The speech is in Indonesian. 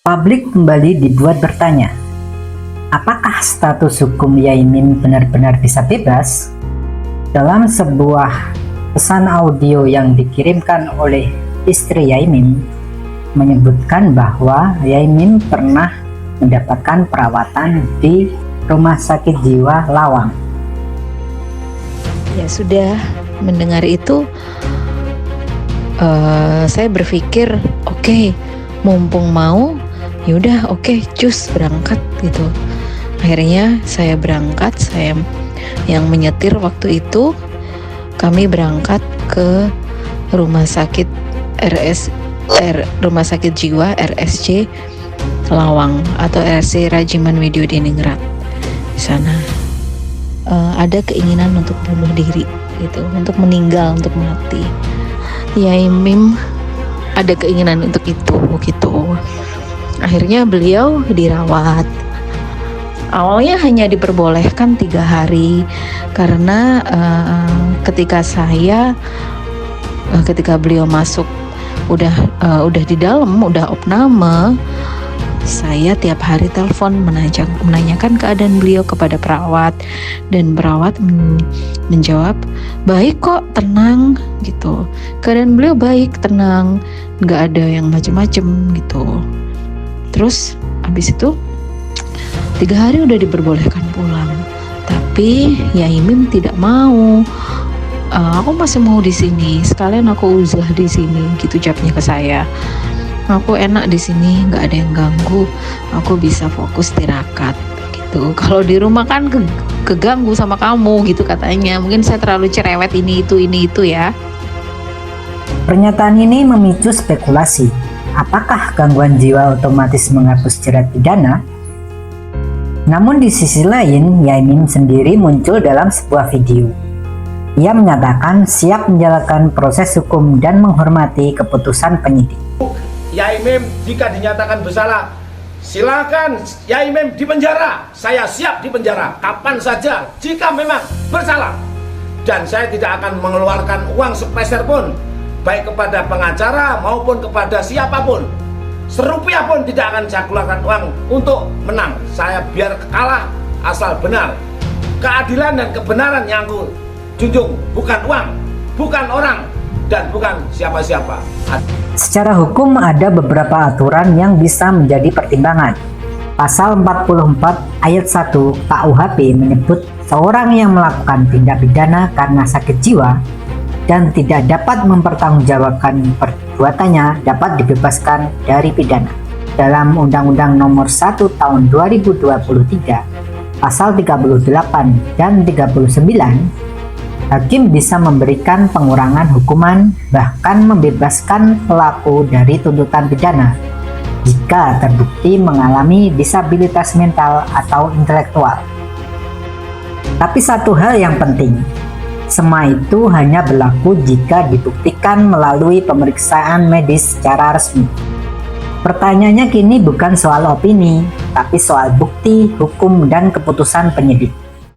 Publik kembali dibuat bertanya, apakah status hukum Yaimin benar-benar bisa bebas? Dalam sebuah pesan audio yang dikirimkan oleh istri Yaimin, menyebutkan bahwa Yaimin pernah mendapatkan perawatan di Rumah Sakit Jiwa Lawang. Ya sudah, mendengar itu saya berpikir oke, mumpung mau yaudah oke, cus berangkat gitu. Akhirnya saya berangkat, saya yang menyetir waktu itu. Kami berangkat ke rumah sakit Rumah Sakit Jiwa RSC Lawang atau RSC Rajiman Widyodiningrat. Di sana ada keinginan untuk bunuh diri gitu, untuk meninggal, untuk mati. Yaimin ada keinginan untuk itu gitu. Akhirnya beliau dirawat. Awalnya hanya diperbolehkan 3 hari karena ketika beliau masuk udah di dalam, udah opname, saya tiap hari telepon menanyakan keadaan beliau kepada perawat, dan perawat menjawab baik kok, tenang gitu. Keadaan beliau baik, tenang, nggak ada yang macem-macem gitu. Terus habis itu 3 hari udah diperbolehkan pulang, tapi Yaimin tidak mau. Aku masih mau di sini, sekalian aku uzlah di sini gitu, jawabnya ke saya. Aku enak di sini, nggak ada yang ganggu, aku bisa fokus tirakat gitu. Kalau di rumah kan keganggu sama kamu gitu katanya. Mungkin saya terlalu cerewet ini itu ya. Pernyataan ini memicu spekulasi. Apakah gangguan jiwa otomatis menghapus jerat pidana? Namun di sisi lain, Yaimin sendiri muncul dalam sebuah video. Ia menyatakan siap menjalankan proses hukum dan menghormati keputusan penyidik. Yaimin jika dinyatakan bersalah, silakan Yaimin dipenjara. Saya siap dipenjara kapan saja jika memang bersalah. Dan saya tidak akan mengeluarkan uang sepeser pun, baik kepada pengacara maupun kepada siapapun. Serupiah pun tidak akan saya keluarkan uang untuk menang. Saya biar kalah asal benar. Keadilan dan kebenaran yang aku junjung, bukan uang, bukan orang, dan bukan siapa-siapa. Secara hukum ada beberapa aturan yang bisa menjadi pertimbangan. Pasal 44 ayat 1 KUHP menyebut seorang yang melakukan tindak pidana karena sakit jiwa dan tidak dapat mempertanggungjawabkan perbuatannya dapat dibebaskan dari pidana. Dalam Undang-Undang Nomor 1 Tahun 2023, Pasal 38 dan 39, hakim bisa memberikan pengurangan hukuman, bahkan membebaskan pelaku dari tuntutan pidana jika terbukti mengalami disabilitas mental atau intelektual. Tapi satu hal yang penting, semua itu hanya berlaku jika dibuktikan melalui pemeriksaan medis secara resmi. Pertanyaannya kini bukan soal opini, tapi soal bukti, hukum, dan keputusan penyidik.